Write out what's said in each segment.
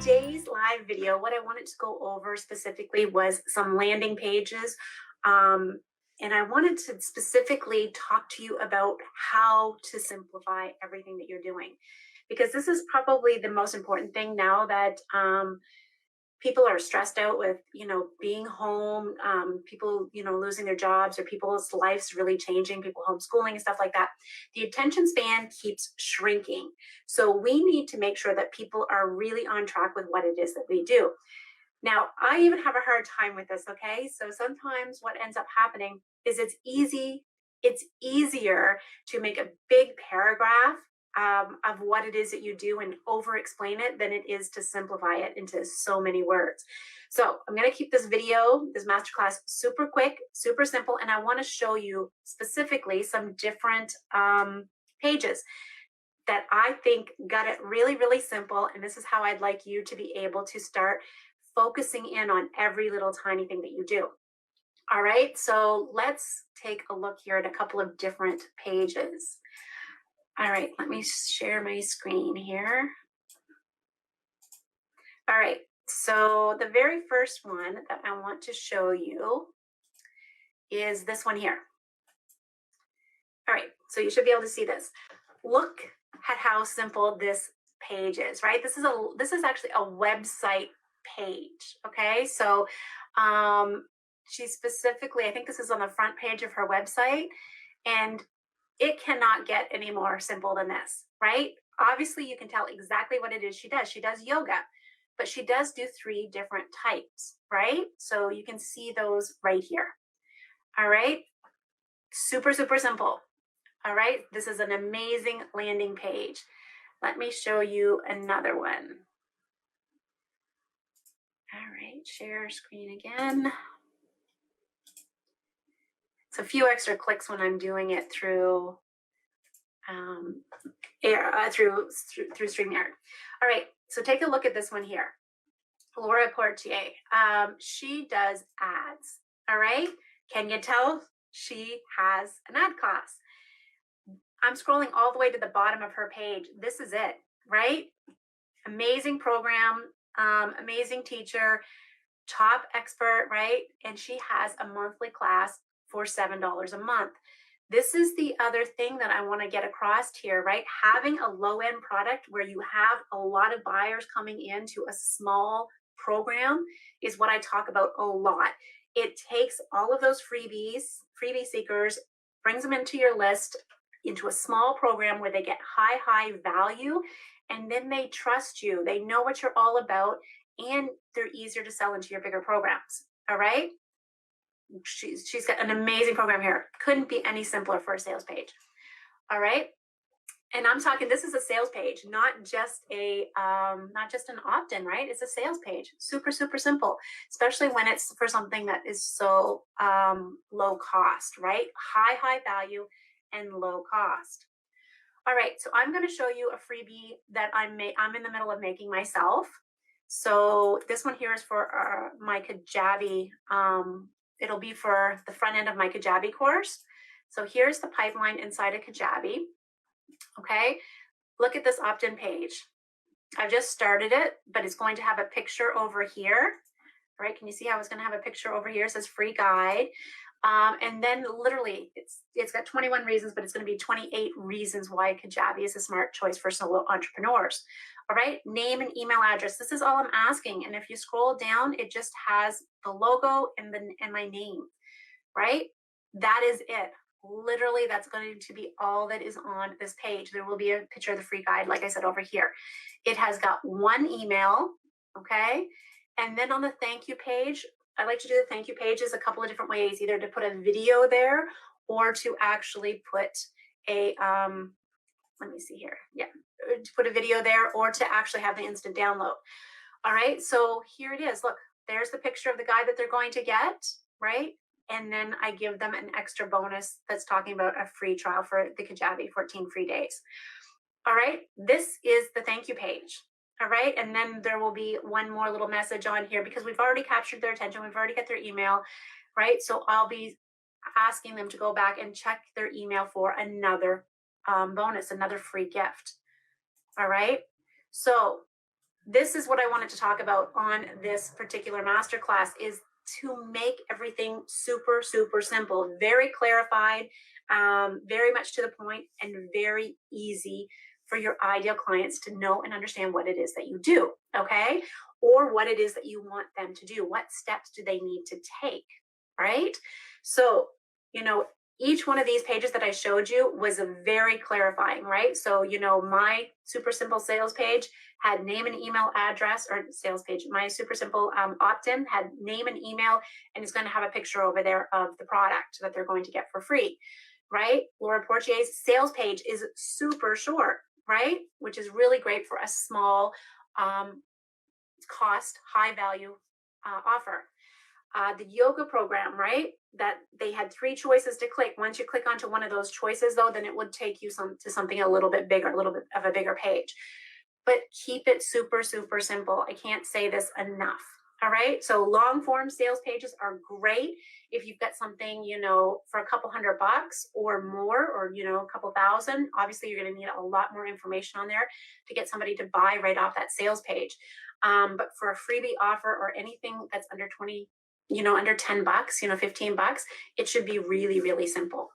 today's live video, what I wanted to go over specifically was some landing pages. And I wanted to specifically talk to you about how to simplify everything that you're doing, because this is probably the most important thing now that people are stressed out with, being home, people, losing their jobs, or people's lives really changing, people homeschooling and stuff like that. The attention span keeps shrinking. So we need to make sure that people are really on track with what it is that we do. Now, I even have a hard time with this, okay? So sometimes what ends up happening is it's easier to make a big paragraph of what it is that you do and over explain it than it is to simplify it into so many words. So I'm going to keep this video, this masterclass, super quick, super simple, and I want to show you specifically some different pages that I think got it really, really simple. And this is how I'd like you to be able to start focusing in on every little tiny thing that you do. All right, so let's take a look here at a couple of different pages. All right, let me share my screen here. All right, so the very first one that I want to show you is this one here. All right, so you should be able to see this. Look at how simple this page is, right? This is actually a website page, okay? So she specifically, I think this is on the front page of her website, and it cannot get any more simple than this, right? Obviously, you can tell exactly what it is she does. She does yoga, but she does do 3 different types, right? So you can see those right here. All right, super, super simple. All right, this is an amazing landing page. Let me show you another one. All right, share screen again. It's a few extra clicks when I'm doing it through through StreamYard. All right, so take a look at this one here. Laura Portier. She does ads. All right, can you tell she has an ad class? I'm scrolling all the way to the bottom of her page. This is it, right? Amazing program, amazing teacher, top expert, right? And she has a monthly class for $7 a month. This is the other thing that I want to get across here, right? Having a low-end product where you have a lot of buyers coming into a small program is what I talk about a lot. It takes all of those freebie seekers, brings them into your list, into a small program where they get high value, and then they trust you. They know what you're all about, and they're easier to sell into your bigger programs. All right. She's got an amazing program here. Couldn't be any simpler for a sales page. All right. And I'm talking, this is a sales page, not just an opt-in, right? It's a sales page. Super, super simple, especially when it's for something that is so low cost, right? High value and low cost. All right, so I'm going to show you a freebie that I'm in the middle of making myself. So this one here is for my Kajabi. It'll be for the front end of my Kajabi course. So here's the pipeline inside of Kajabi. Okay, look at this opt-in page. I've just started it, but it's going to have a picture over here. All right, can you see how it's going to have a picture over here? It says free guide. And then literally it's got 21 reasons, but it's going to be 28 reasons why Kajabi is a smart choice for solo entrepreneurs. All right, name and email address. This is all I'm asking. And if you scroll down, it just has the logo and my name, right? That is it. Literally, that's going to be all that is on this page. There will be a picture of the free guide, like I said, over here. It has got one email, okay? And then on the thank you page, I like to do the thank you pages a couple of different ways, either to put a video there or to actually put a, let me see here. Yeah, to put a video there or to actually have the instant download. All right, so here it is. Look, there's the picture of the guide that they're going to get, right? And then I give them an extra bonus that's talking about a free trial for the Kajabi, 14 free days. All right, this is the thank you page. All right, and then there will be one more little message on here because we've already captured their attention. We've already got their email, right? So I'll be asking them to go back and check their email for another bonus, another free gift. All right, so this is what I wanted to talk about on this particular masterclass, is to make everything super, super simple, very clarified, very much to the point, and very easy for your ideal clients to know and understand what it is that you do, okay? Or what it is that you want them to do. What steps do they need to take, right? So, each one of these pages that I showed you was a very clarifying, right? So, my super simple sales page had name and email address, or sales page. My super simple opt-in had name and email, and it's going to have a picture over there of the product that they're going to get for free, right? Laura Portier's sales page is super short, right? Which is really great for a small cost, high value offer. The yoga program, right? That they had 3 choices to click. Once you click onto one of those choices, though, then it would take you to something a little bit bigger, a little bit of a bigger page. But keep it super, super simple. I can't say this enough. All right. So long form sales pages are great if you've got something, for a couple $100 or more, or, a couple thousand. Obviously, you're going to need a lot more information on there to get somebody to buy right off that sales page. But for a freebie offer or anything that's under 20, under $10, $15, it should be really, really simple.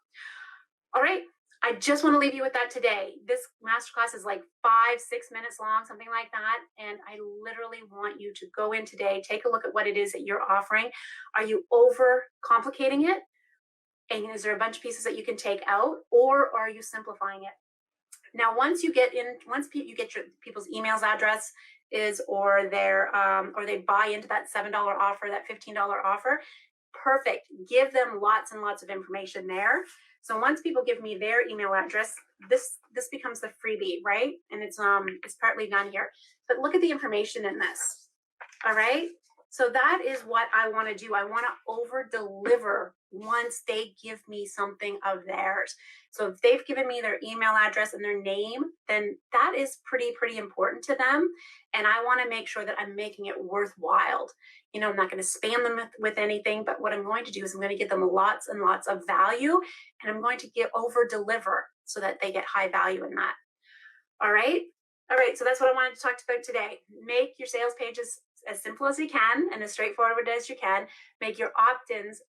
All right. I just want to leave you with that today. This masterclass is like 5-6 minutes long, something like that. And I literally want you to go in today, take a look at what it is that you're offering. Are you over complicating it? And is there a bunch of pieces that you can take out, or are you simplifying it? Now, once you get your people's emails address or they buy into that $7 offer, that $15 offer, perfect. Give them lots and lots of information there. So once people give me their email address, this becomes the freebie, right? And it's partly done here. But look at the information in this. All right. So that is what I want to do. I want to over deliver once they give me something of theirs. So if they've given me their email address and their name, then that is pretty important to them. And I want to make sure that I'm making it worthwhile. I'm not going to spam them with anything, but what I'm going to do is I'm going to give them lots and lots of value, and I'm going to over deliver so that they get high value in that. All right. So that's what I wanted to talk about today. Make your sales pages as simple as you can and as straightforward as you can. Make your opt-ins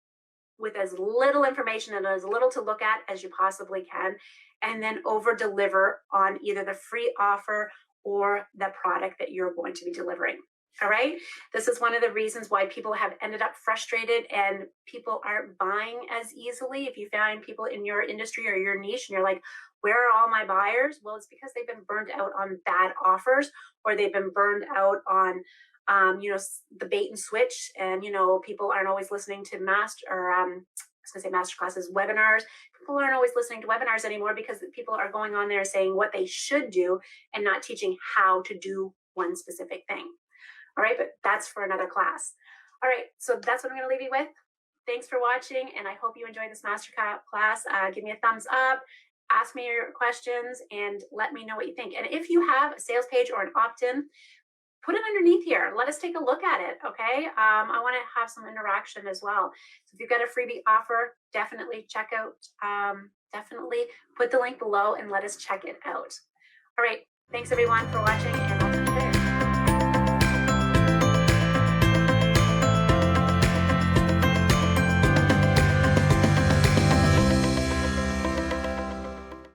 with as little information and as little to look at as you possibly can, and then over deliver on either the free offer or the product that you're going to be delivering. All right. This is one of the reasons why people have ended up frustrated and people aren't buying as easily. If you find people in your industry or your niche and you're like, where are all my buyers? Well, it's because they've been burned out on bad offers, or they've been burned out on the bait and switch, and people aren't always listening to master classes, webinars. People aren't always listening to webinars anymore because people are going on there saying what they should do and not teaching how to do one specific thing. All right, but that's for another class. All right, so that's what I'm going to leave you with. Thanks for watching, and I hope you enjoyed this master class. Give me a thumbs up, ask me your questions, and let me know what you think. And if you have a sales page or an opt-in, put it underneath here. Let us take a look at it, okay? I want to have some interaction as well. So if you've got a freebie offer, definitely check out, definitely put the link below and let us check it out. All right, thanks everyone for watching.